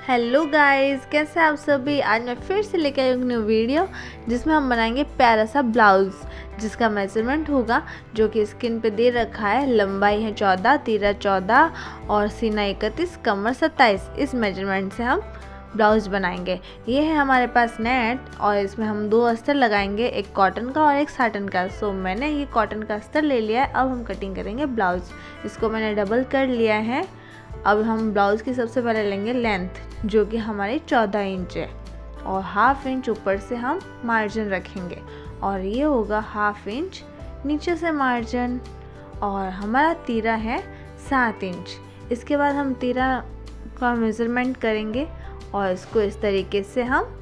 Hello guys, कैसे आप सभी। आज मैं फिर से लेकर आई हूँ न्यू वीडियो जिसमें हम बनाएंगे प्यारा सा ब्लाउज़ जिसका मेजरमेंट होगा जो कि स्क्रीन पे दे रखा है। लंबाई है 14, तीरा 14 और सीना 31, कमर 27। इस मेजरमेंट से हम ब्लाउज़ बनाएंगे। ये है हमारे पास नेट और इसमें हम 2 अस्तर लगाएंगे, एक कॉटन का और एक साटन का। सो मैंने ये कॉटन का अस्तर ले लिया है। अब हम कटिंग करेंगे ब्लाउज़। इसको मैंने डबल कर लिया है। अब हम ब्लाउज़ की सबसे पहले लेंगे लेंथ जो कि हमारी 14 इंच है और हाफ इंच ऊपर से हम मार्जिन रखेंगे और ये होगा हाफ इंच नीचे से मार्जिन। और हमारा तीरा है 7 इंच। इसके बाद हम तीरा का मेज़रमेंट करेंगे और इसको इस तरीके से हम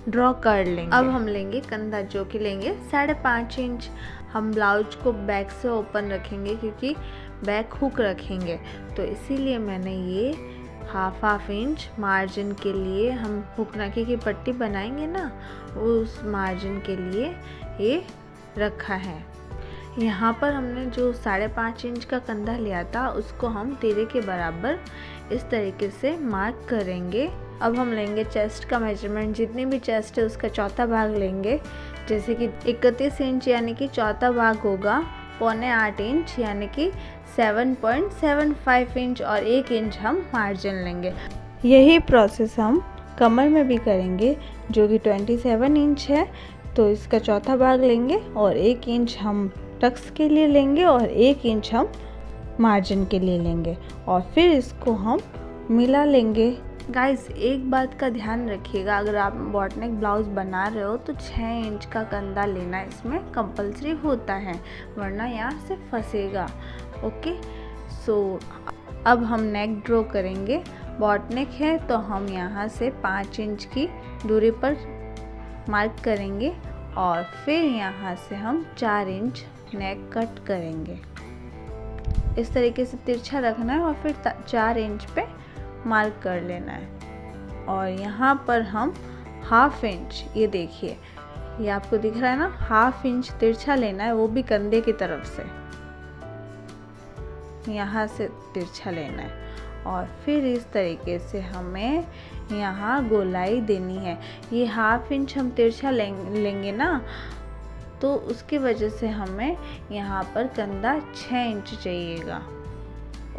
ड्रॉ कर लेंगे। अब हम लेंगे कंधा जो कि लेंगे 5.5 इंच। हम ब्लाउज को बैक से ओपन रखेंगे क्योंकि बैक हुक रखेंगे, तो इसीलिए मैंने ये हाफ इंच मार्जिन के लिए हम हुक नाके की पट्टी बनाएंगे ना, उस मार्जिन के लिए ये रखा है। यहाँ पर हमने जो 5.5 इंच का कंधा लिया था उसको हम तीरे के बराबर इस तरीके से मार्क करेंगे। अब हम लेंगे चेस्ट का मेजरमेंट। जितनी भी चेस्ट है उसका चौथा भाग लेंगे, जैसे कि 31 इंच यानी कि चौथा भाग होगा 7.25 इंच यानी कि 7.75 इंच और 1 इंच हम मार्जिन लेंगे। यही प्रोसेस हम कमर में भी करेंगे जो कि 27 इंच है, तो इसका चौथा भाग लेंगे और 1 इंच हम टक्स के लिए लेंगे और 1 इंच हम मार्जिन के लिए लेंगे और फिर इसको हम मिला लेंगे। गाइस, एक बात का ध्यान रखिएगा, अगर आप बॉट नेक ब्लाउज बना रहे हो तो 6 इंच का कंधा लेना इसमें कंपलसरी होता है, वरना यहाँ से फंसेगा। ओके, सो अब हम नेक ड्रॉ करेंगे। बॉट नेक है तो हम यहाँ से 5 इंच की दूरी पर मार्क करेंगे और फिर यहाँ से हम 4 इंच नेक कट करेंगे। इस तरीके से तिरछा रखना है और फिर 4 इंच पे मार्क कर लेना है। और यहाँ पर हम हाफ इंच, ये देखिए, ये आपको दिख रहा है ना, हाफ इंच तिरछा लेना है, वो भी कंधे की तरफ से यहाँ से तिरछा लेना है और फिर इस तरीके से हमें यहाँ गोलाई देनी है। ये हाफ इंच हम तिरछा लेंगे ना, तो उसकी वजह से हमें यहाँ पर कंधा 6 इंच चाहिएगा।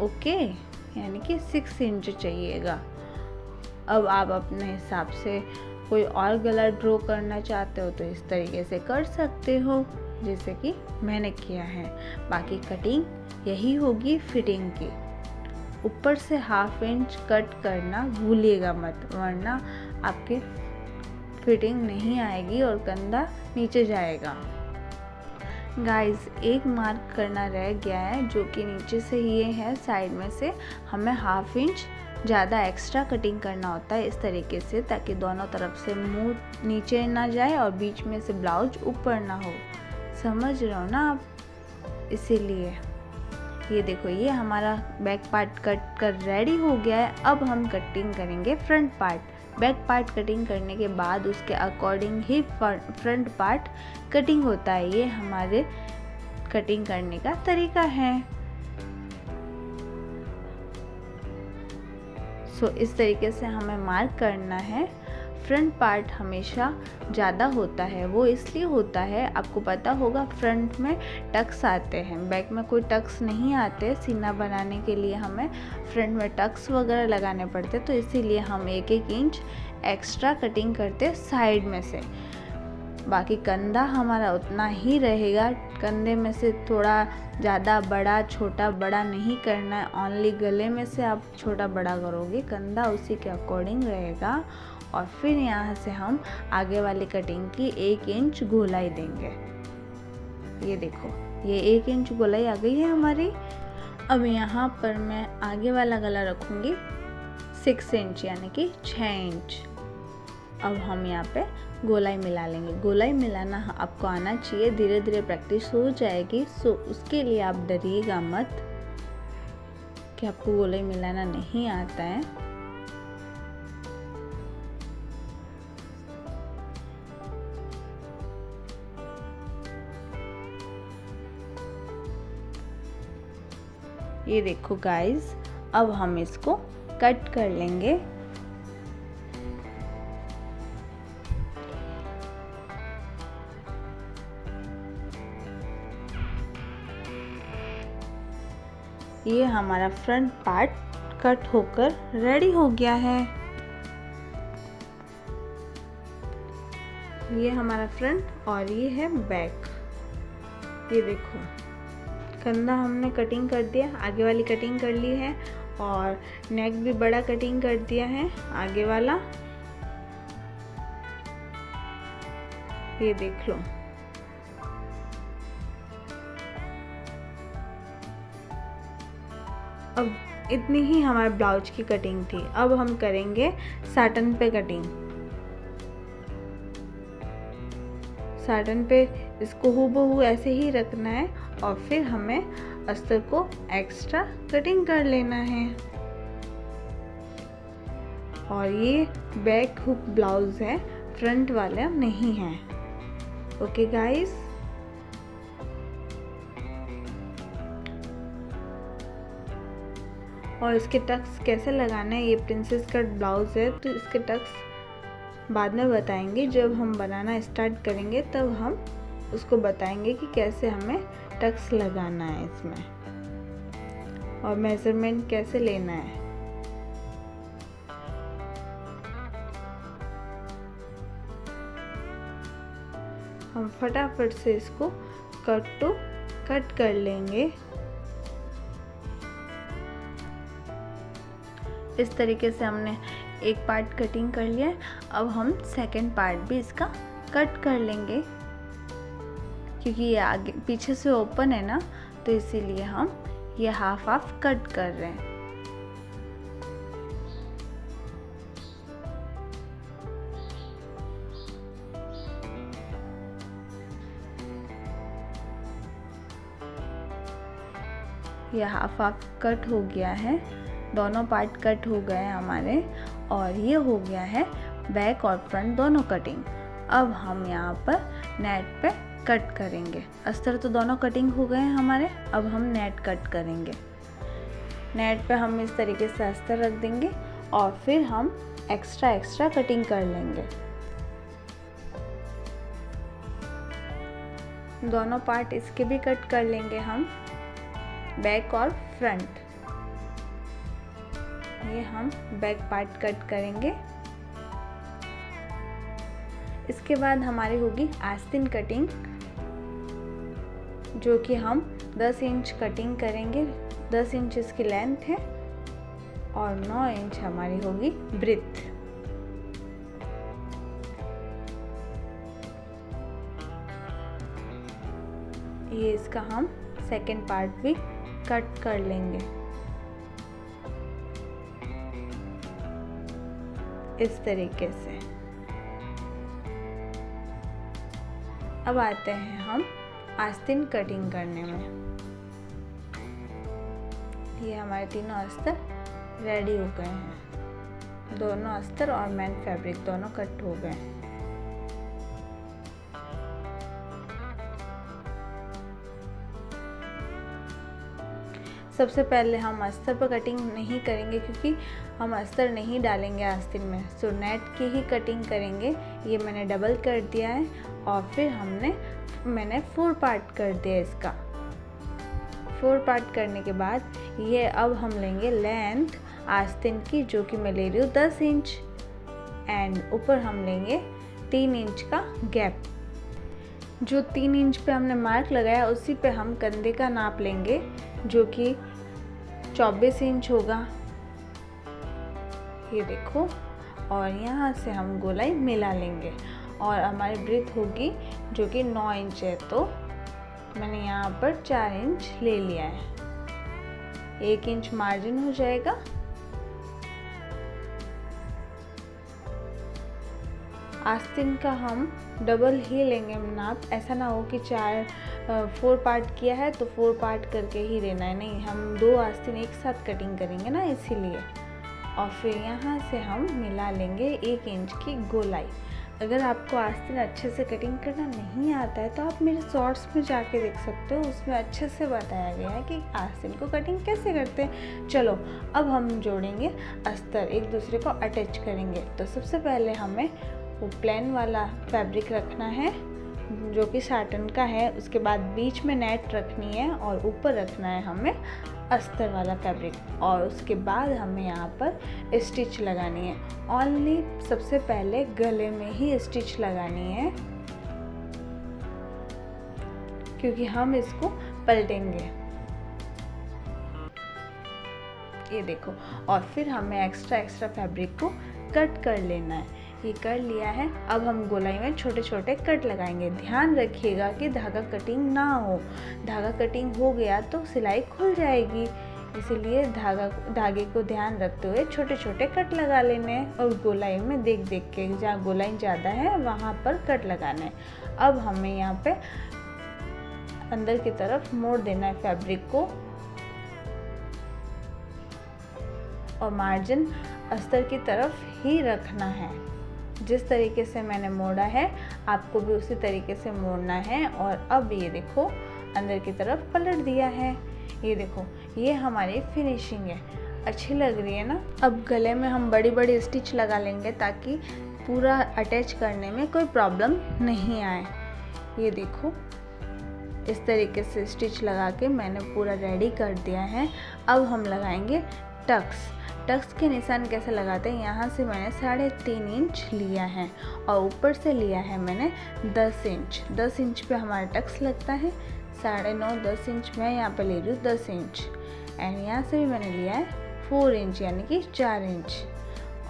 ओके, यानी कि 6 इंच चाहिएगा। अब आप अपने हिसाब से कोई और गला ड्रॉ करना चाहते हो तो इस तरीके से कर सकते हो जैसे कि मैंने किया है। बाकी कटिंग यही होगी फिटिंग की। ऊपर से हाफ इंच कट करना भूलिएगा मत, वरना आपके फिटिंग नहीं आएगी और कंधा नीचे जाएगा। गाइस, एक मार्क करना रह गया है जो कि नीचे से ये है, साइड में से हमें हाफ इंच ज़्यादा एक्स्ट्रा कटिंग करना होता है इस तरीके से, ताकि दोनों तरफ से मुंह नीचे ना जाए और बीच में से ब्लाउज ऊपर ना हो। समझ रहे हो ना आप? इसीलिए ये देखो, ये हमारा बैक पार्ट कट कर रेडी हो गया है। अब हम कटिंग करेंगे front part. Back part cutting करने के बाद उसके अकॉर्डिंग ही फ्रंट पार्ट कटिंग होता है। ये हमारे कटिंग करने का तरीका है। सो इस तरीके से हमें मार्क करना है। फ्रंट पार्ट हमेशा ज़्यादा होता है, वो इसलिए होता है, आपको पता होगा फ्रंट में टक्स आते हैं, बैक में कोई टक्स नहीं आते। सीना बनाने के लिए हमें फ्रंट में टक्स वगैरह लगाने पड़ते, तो इसीलिए हम 1-1 इंच एक्स्ट्रा कटिंग करते साइड में से। बाकी कंधा हमारा उतना ही रहेगा। कंधे में से थोड़ा ज़्यादा बड़ा छोटा बड़ा नहीं करना है, ओनली गले में से आप छोटा बड़ा करोगे, कंधा उसी के अकॉर्डिंग रहेगा। और फिर यहाँ से हम आगे वाली कटिंग की 1 इंच गोलाई देंगे। ये देखो, ये 1 इंच गोलाई आ गई है हमारी। अब यहाँ पर मैं आगे वाला गला रखूँगी 6 इंच यानी कि 6 इंच। अब हम यहाँ पे गोलाई मिला लेंगे। गोलाई मिलाना आपको आना चाहिए, धीरे धीरे प्रैक्टिस हो जाएगी। सो उसके लिए आप डरिएगा मत कि आपको गोलाई मिलाना नहीं आता है। ये देखो गाइस, अब हम इसको कट कर लेंगे। ये हमारा फ्रंट पार्ट कट होकर रेडी हो गया है। ये हमारा फ्रंट और ये है बैक। ये देखो कंधा हमने कटिंग कर दिया, आगे वाली कटिंग कर ली है और नेक भी बड़ा कटिंग कर दिया है आगे वाला। ये देख लो। अब इतनी ही हमारे ब्लाउज की कटिंग थी। अब हम करेंगे साटन पे कटिंग। साटन पे इसको हूबहू ऐसे ही रखना है और फिर हमें अस्तर को एक्स्ट्रा कटिंग कर लेना है। और ये बैक हुक ब्लाउज है, फ्रंट वाला नहीं है। ओके गाइस, और इसके टक्स कैसे लगाना है, ये प्रिंसेस कट ब्लाउज है तो इसके टक्स बाद में बताएंगे। जब हम बनाना स्टार्ट करेंगे तब हम उसको बताएंगे कि कैसे हमें टक्स लगाना है इसमें और मेजरमेंट कैसे लेना है। हम फटाफट से इसको कट टू कट कर लेंगे। इस तरीके से हमने एक पार्ट कटिंग कर लिया है। अब हम सेकंड पार्ट भी इसका कट कर लेंगे, क्योंकि ये आगे पीछे से ओपन है ना, तो इसीलिए हम ये हाफ हाफ कट कर रहे हैं। ये हाफ हाफ कट हो गया है, दोनों पार्ट कट हो गए हैं हमारे और ये हो गया है बैक और फ्रंट दोनों कटिंग। अब हम यहाँ पर नेट पे कट करेंगे। अस्तर तो दोनों कटिंग हो गए हैं हमारे, अब हम नेट कट करेंगे। नेट पे हम इस तरीके से अस्तर रख देंगे और फिर हम एक्स्ट्रा कटिंग कर लेंगे। दोनों पार्ट इसके भी कट कर लेंगे हम, बैक और फ्रंट। ये हम बैक पार्ट कट करेंगे। इसके बाद हमारी होगी आस्तीन कटिंग, जो कि हम 10 इंच कटिंग करेंगे। 10 इंच इसकी लेंथ है और 9 इंच हमारी होगी ब्रेथ। ये इसका हम सेकंड पार्ट भी कट कर लेंगे इस तरीके से। अब आते हैं हम आस्तीन कटिंग करने में। ये हमारे तीनों अस्तर रेडी हो गए हैं। दोनों अस्तर और मेन फैब्रिक दोनों कट हो गए हैं। सबसे पहले हम अस्तर पर कटिंग नहीं करेंगे, क्योंकि हम अस्तर नहीं डालेंगे आस्तीन में, सो नेट की ही कटिंग करेंगे। ये मैंने डबल कर दिया है और फिर मैंने 4 पार्ट कर दिया इसका। 4 पार्ट करने के बाद ये अब हम लेंगे लेंथ आस्तीन की, जो कि मैं ले रही हूँ 10 इंच, एंड ऊपर हम लेंगे 3 इंच का गैप। जो 3 इंच पे हमने मार्क लगाया उसी पे हम कंधे का नाप लेंगे, जो कि 24 इंच होगा। ये देखो, और यहाँ से हम गोलाई मिला लेंगे और हमारी ब्रेथ होगी जो कि 9 इंच है, तो मैंने यहाँ पर 4 इंच ले लिया है। 1 इंच मार्जिन हो जाएगा। आस्तीन का हम डबल ही लेंगे नाप। ऐसा ना हो कि 4 पार्ट किया है तो 4 पार्ट करके ही लेना है, नहीं, हम 2 आस्तीन एक साथ कटिंग करेंगे ना, इसीलिए। और फिर यहाँ से हम मिला लेंगे 1 इंच की गोलाई। अगर आपको आस्तीन अच्छे से कटिंग करना नहीं आता है तो आप मेरे शॉर्ट्स में जाके देख सकते हो, उसमें अच्छे से बताया गया है कि आस्तीन को कटिंग कैसे करते हैं। चलो अब हम जोड़ेंगे अस्तर, एक दूसरे को अटैच करेंगे। तो सबसे पहले हमें वो प्लेन वाला फैब्रिक रखना है जो कि साटन का है। उसके बाद बीच में नेट रखनी है और ऊपर रखना है हमें अस्तर वाला फैब्रिक, और उसके बाद हमें यहाँ पर स्टिच लगानी है। ओनली सबसे पहले गले में ही स्टिच लगानी है, क्योंकि हम इसको पलटेंगे। ये देखो, और फिर हमें एक्स्ट्रा फैब्रिक को कट कर लेना है। ये कर लिया है। अब हम गोलाई में छोटे छोटे कट लगाएंगे। ध्यान रखिएगा कि धागा कटिंग ना हो। धागा कटिंग हो गया तो सिलाई खुल जाएगी, इसलिए धागे को ध्यान रखते हुए छोटे छोटे कट लगा लेने हैं, और गोलाई में देख देख के, जहाँ गोलाई ज़्यादा है वहाँ पर कट लगाना है। अब हमें यहाँ पे अंदर की तरफ मोड़ देना है फैब्रिक को, और मार्जिन अस्तर की तरफ ही रखना है। जिस तरीके से मैंने मोड़ा है आपको भी उसी तरीके से मोड़ना है। और अब ये देखो, अंदर की तरफ पलट दिया है। ये देखो, ये हमारी फिनिशिंग है। अच्छी लग रही है ना। अब गले में हम बड़ी बड़ी स्टिच लगा लेंगे ताकि पूरा अटैच करने में कोई प्रॉब्लम नहीं आए। ये देखो, इस तरीके से स्टिच लगा के मैंने पूरा रेडी कर दिया है। अब हम लगाएंगे टक्स। टक्स के निशान कैसे लगाते हैं, यहाँ से मैंने 3.5 इंच लिया है और ऊपर से लिया है मैंने 10 इंच। 10 इंच पे हमारा टक्स लगता है। 9.5 10 इंच मैं यहाँ पे ले रही हूँ 10 इंच, एंड यहाँ से भी मैंने लिया है 4 इंच यानी कि 4 इंच।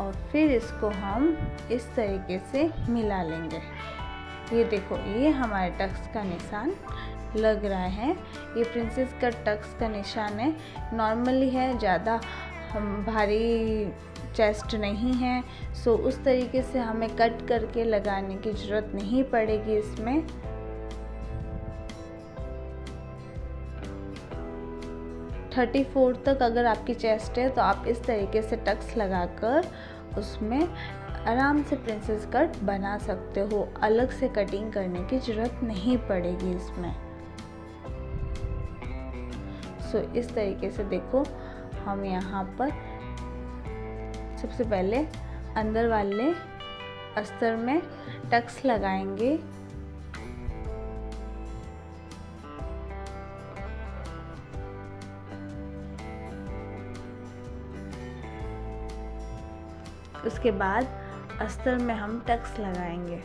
और फिर इसको हम इस तरीके से मिला लेंगे। ये देखो, ये हमारे टक्स का निशान लग रहा है। ये प्रिंसेस कट टक्स का निशान है। नॉर्मली है, ज़्यादा हम भारी चेस्ट नहीं है, सो उस तरीके से हमें कट करके लगाने की ज़रूरत नहीं पड़ेगी इसमें। 34 तक अगर आपकी चेस्ट है तो आप इस तरीके से टक्स लगाकर उसमें आराम से प्रिंसेस कट बना सकते हो। अलग से कटिंग करने की ज़रूरत नहीं पड़ेगी इसमें। सो इस तरीके से देखो, हम यहाँ पर सबसे पहले अंदर वाले अस्तर में टक्स लगाएंगे। उसके बाद अस्तर में हम टक्स लगाएंगे।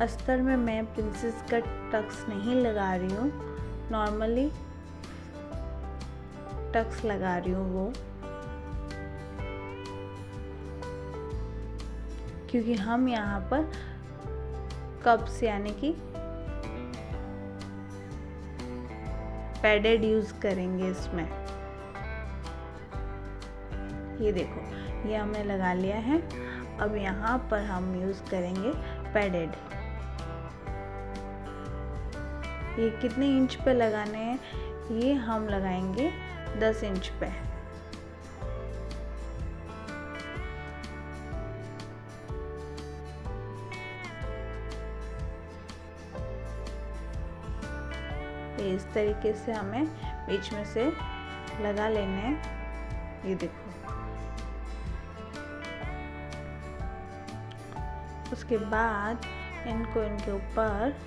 अस्तर में मैं प्रिंसेस कट टक्स नहीं लगा रही हूँ, नॉर्मली टक्स लगा रही हूँ वो, क्योंकि हम यहाँ पर कप्स यानी कि पैडेड यूज़ करेंगे इसमें। ये देखो, ये हमने लगा लिया है। अब यहाँ पर हम यूज़ करेंगे पैडेड। ये कितने इंच पे लगाने हैं, ये हम लगाएंगे 10 इंच पे। इस तरीके से हमें बीच में से लगा लेने हैं। ये देखो, उसके बाद इनको इनके ऊपर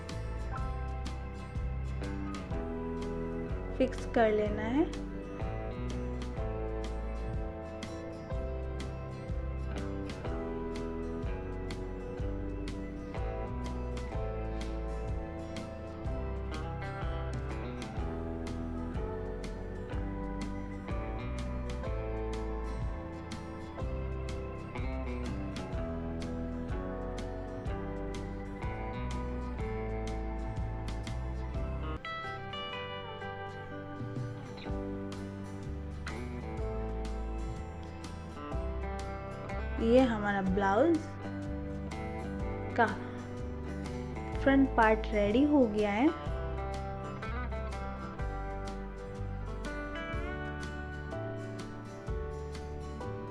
फिक्स कर लेना है। ये हमारा ब्लाउज का फ्रंट पार्ट रेडी हो गया है।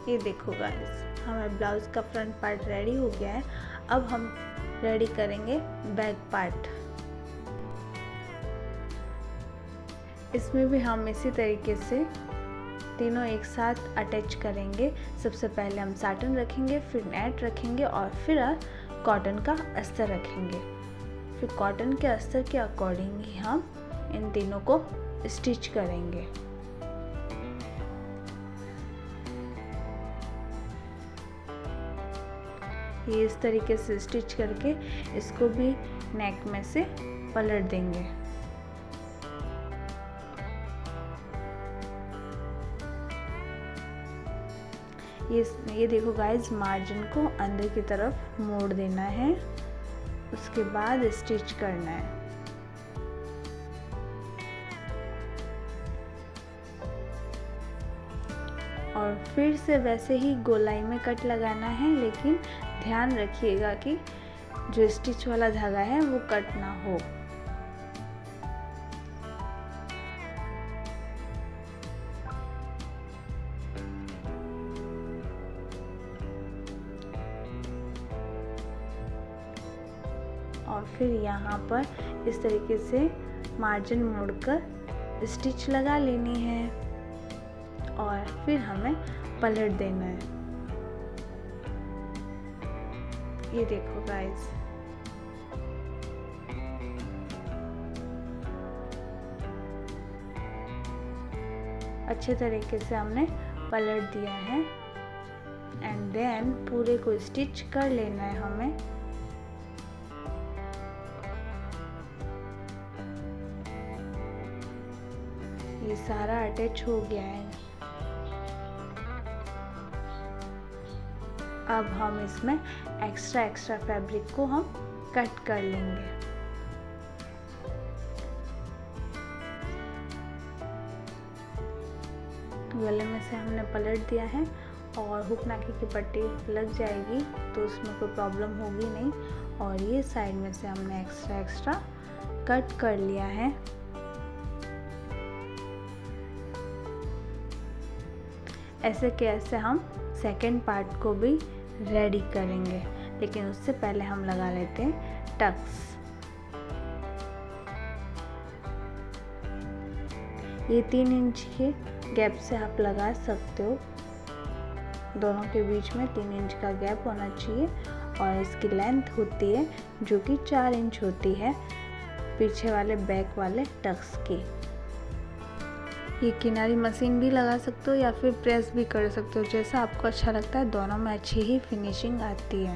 ये देखो गाइस, हमारा ब्लाउज का फ्रंट पार्ट रेडी हो गया है। अब हम रेडी करेंगे बैक पार्ट। इसमें भी हम इसी तरीके से तीनों एक साथ अटैच करेंगे। सबसे पहले हम साटन रखेंगे, फिर नेट रखेंगे और फिर कॉटन का अस्तर रखेंगे। फिर कॉटन के अस्तर के अकॉर्डिंग ही हम इन तीनों को स्टिच करेंगे। ये इस तरीके से स्टिच करके इसको भी नेक में से पलट देंगे। ये देखो गाइज, मार्जिन को अंदर की तरफ मोड़ देना है, उसके बाद स्टिच करना है। और फिर से वैसे ही गोलाई में कट लगाना है, लेकिन ध्यान रखिएगा कि जो स्टिच वाला धागा है वो कट ना हो। और फिर यहाँ पर इस तरीके से मार्जिन मोड़कर स्टिच लगा लेनी है और फिर हमें पलट देना है। ये देखो गाइस, अच्छे तरीके से हमने पलट दिया है एंड देन पूरे को स्टिच कर लेना है हमें। ये सारा अटैच हो गया है। अब हम इसमें एक्स्ट्रा फैब्रिक को हम कट कर लेंगे। गले में से हमने पलट दिया है और हुक नाके की पट्टी लग जाएगी तो उसमें कोई प्रॉब्लम होगी नहीं। और ये साइड में से हमने एक्स्ट्रा कट कर लिया है। ऐसे कैसे हम सेकेंड पार्ट को भी रेडी करेंगे, लेकिन उससे पहले हम लगा लेते हैं टक्स। ये 3 इंच के गैप से आप लगा सकते हो, दोनों के बीच में 3 इंच का गैप होना चाहिए। और इसकी लेंथ होती है जो कि 4 इंच होती है पीछे वाले बैक वाले टक्स की। ये किनारी मशीन भी लगा सकते हो या फिर प्रेस भी कर सकते हो, जैसा आपको अच्छा लगता है। दोनों में अच्छी ही फिनिशिंग आती है।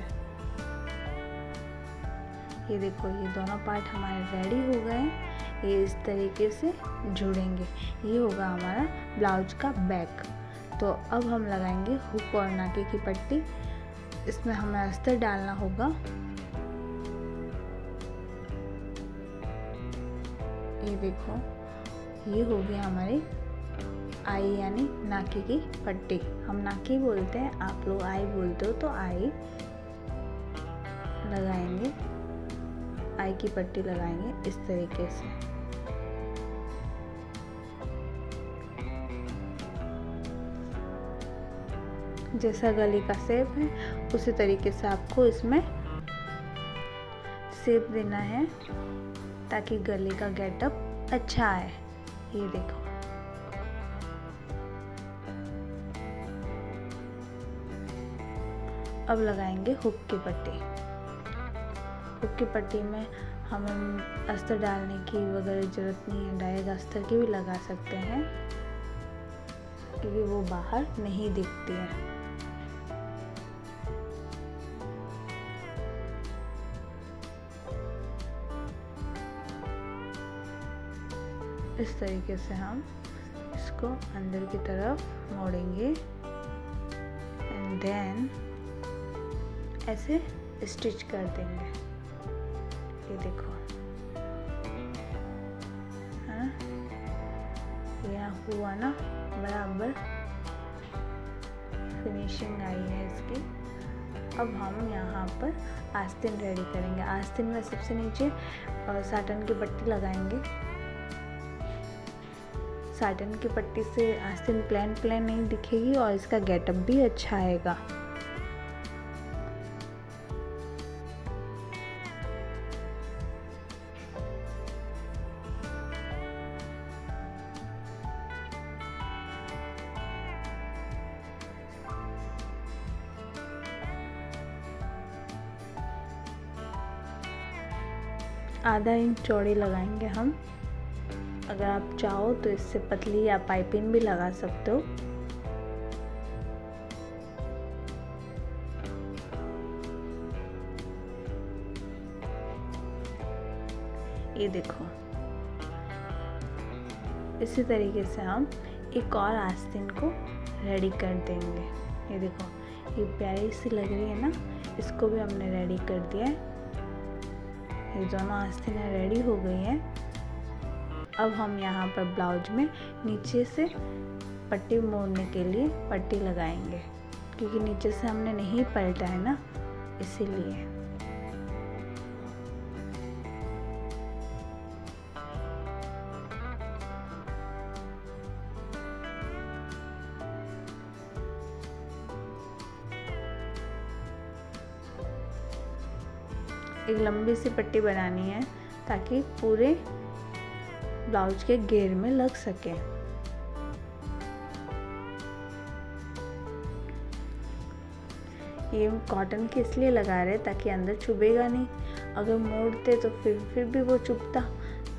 ये देखो, ये दोनों पार्ट हमारे रेडी हो गए। ये इस तरीके से जुड़ेंगे। ये होगा हमारा ब्लाउज का बैक। तो अब हम लगाएंगे हुक और नाके की पट्टी। इसमें हमें अस्तर डालना होगा। ये देखो, ये हो गया हमारी आई यानी नाके की पट्टी। हम नाके बोलते हैं, आप लोग आई बोलते हो तो आई लगाएंगे, आई की पट्टी लगाएंगे इस तरीके से। जैसा गले का शेप है उसी तरीके से आपको इसमें शेप देना है ताकि गले का गेटअप अच्छा आए। ये देखो, अब लगाएंगे हुक की पट्टी। हुक की पट्टी में हमें अस्तर डालने की वगैरह ज़रूरत नहीं है, डायरेक्ट अस्तर की भी लगा सकते हैं क्योंकि वो बाहर नहीं दिखती है। इस तरीके से हम इसको अंदर की तरफ मोड़ेंगे एंड देन ऐसे स्टिच कर देंगे। ये देखो, हाँ, यहाँ हुआ ना, बराबर फिनिशिंग आई है इसकी। अब हम यहाँ पर आस्तीन रेडी करेंगे। आस्तीन में सबसे नीचे साटन की पट्टी लगाएंगे। साटन की पट्टी से आस्तीन प्लेन नहीं दिखेगी और इसका गेटअप भी अच्छा आएगा। आधा इंच चौड़ी लगाएंगे हम। अगर आप चाहो तो इससे पतली या पाइपिंग भी लगा सकते हो। ये देखो, इसी तरीके से हम एक और आस्तीन को रेडी कर देंगे। ये देखो, ये प्यारी सी लग रही है ना, इसको भी हमने रेडी कर दिया है। ये दोनों आस्तीनें रेडी हो गई हैं। अब हम यहाँ पर ब्लाउज में नीचे से पट्टी मोड़ने के लिए पट्टी लगाएंगे, क्योंकि नीचे से हमने नहीं पलटा है ना, इसीलिए। एक लंबी सी पट्टी बनानी है ताकि पूरे ब्लाउज के घेर में लग सके। ये कॉटन के इसलिए लगा रहे ताकि अंदर चुभेगा नहीं, अगर मोड़ते तो फिर भी वो चुभता,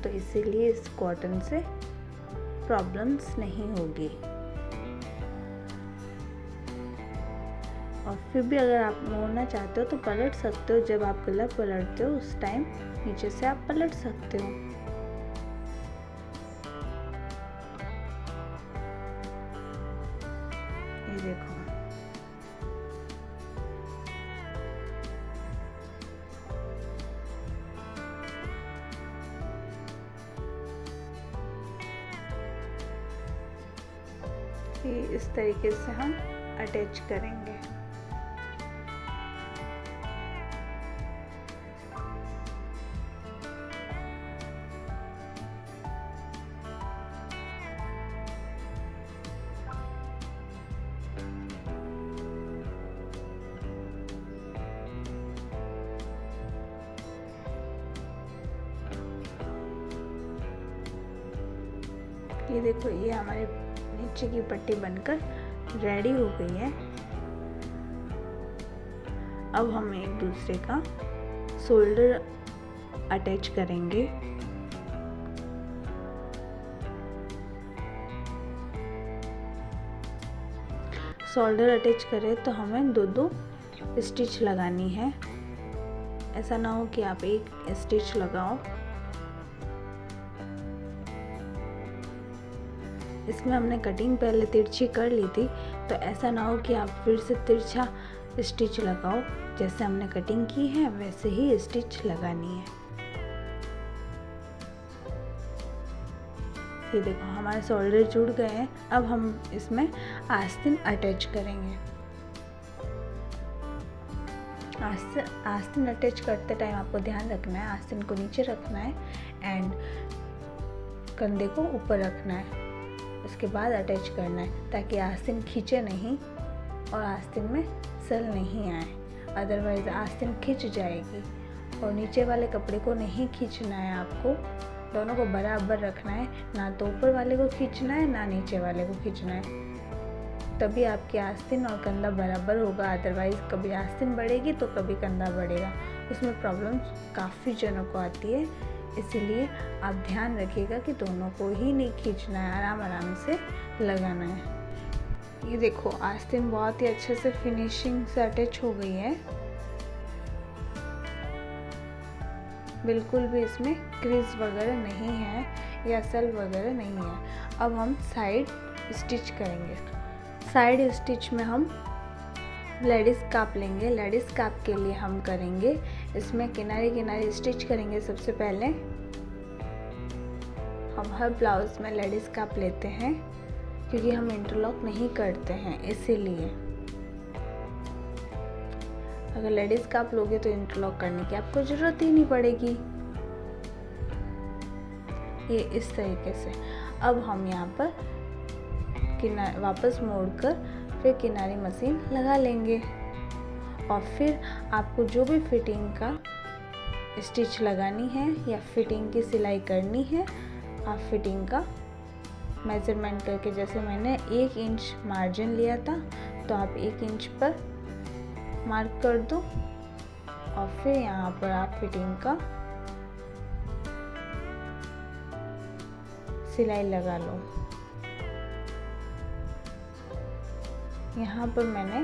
तो इसीलिए इस कॉटन से प्रॉब्लम्स नहीं होगी। और फिर भी अगर आप मोड़ना चाहते हो तो पलट सकते हो। जब आप गला पलटते हो उस टाइम नीचे से आप पलट सकते हो। ये देखो, ये इस तरीके से हम अटैच करेंगे। ये देखो, ये हमारे नीचे की पट्टी बनकर रेडी हो गई है। अब हम एक दूसरे का शोल्डर अटैच करेंगे। शोल्डर अटैच करें तो हमें दो स्टिच लगानी है। ऐसा ना हो कि आप एक स्टिच लगाओ। इसमें हमने कटिंग पहले तिरछी कर ली थी, तो ऐसा ना हो कि आप फिर से तिरछा स्टिच लगाओ। जैसे हमने कटिंग की है वैसे ही स्टिच लगानी है। ये देखो, हमारे शोल्डर जुड़ गए हैं। अब हम इसमें आस्तीन अटैच करेंगे। आस्तीन अटैच करते टाइम आपको ध्यान रखना है, आस्तीन को नीचे रखना है एंड कंधे को ऊपर रखना है। उसके बाद अटैच करना है ताकि आस्तीन खींचे नहीं और आस्तीन में सल नहीं आए, अदरवाइज आस्तीन खींच जाएगी। और नीचे वाले कपड़े को नहीं खींचना है, आपको दोनों को बराबर रखना है। ना तो ऊपर वाले को खींचना है ना नीचे वाले को खींचना है, तभी आपकी आस्तीन और कंधा बराबर होगा। अदरवाइज कभी आस्तीन बढ़ेगी तो कभी कंधा बढ़ेगा, उसमें प्रॉब्लम काफ़ी जनों को आती है। इसीलिए आप ध्यान रखिएगा कि दोनों को ही नहीं खींचना है, आराम आराम से लगाना है। ये देखो, आस्तीन बहुत ही अच्छे से फिनिशिंग से अटैच हो गई है। बिल्कुल भी इसमें क्रीज वगैरह नहीं है या सल वगैरह नहीं है। अब हम साइड स्टिच करेंगे। साइड स्टिच में हम लेडीज़ काप लेंगे। लेडीज़ काप के लिए हम करेंगे इसमें किनारे किनारे स्टिच करेंगे। सबसे पहले हम हर ब्लाउज में लेडीज़ काप लेते हैं, क्योंकि हम इंटरलॉक नहीं करते हैं, इसीलिए। अगर लेडीज़ काप लोगे तो इंटरलॉक करने की आपको ज़रूरत ही नहीं पड़ेगी। ये इस तरीके से। अब हम यहाँ पर वापस मोड़कर फिर किनारी मशीन लगा लेंगे और फिर आपको जो भी फिटिंग का स्टिच लगानी है या फिटिंग की सिलाई करनी है, आप फिटिंग का मेजरमेंट करके, जैसे मैंने 1 इंच मार्जिन लिया था तो आप 1 इंच पर मार्क कर दो और फिर यहाँ पर आप फिटिंग का सिलाई लगा लो। यहाँ पर मैंने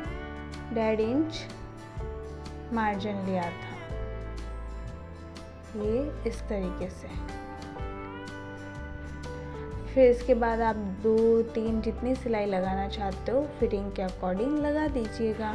1.5 इंच मार्जिन लिया था, ये इस तरीके से। फिर इसके बाद आप 2-3 जितनी सिलाई लगाना चाहते हो फिटिंग के अकॉर्डिंग लगा दीजिएगा।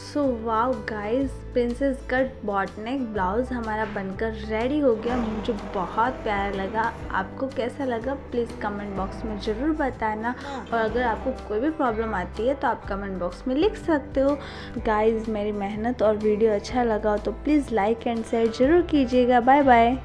So wow guys, princess cut boat neck blouse हमारा बनकर रेडी हो गया। मुझे बहुत प्यारा लगा। आपको कैसा लगा प्लीज़ कमेंट बॉक्स में ज़रूर बताना, और अगर आपको कोई भी प्रॉब्लम आती है तो आप कमेंट बॉक्स में लिख सकते हो। गाइस, मेरी मेहनत और वीडियो अच्छा लगा हो तो प्लीज़ लाइक एंड शेयर ज़रूर कीजिएगा। Bye bye.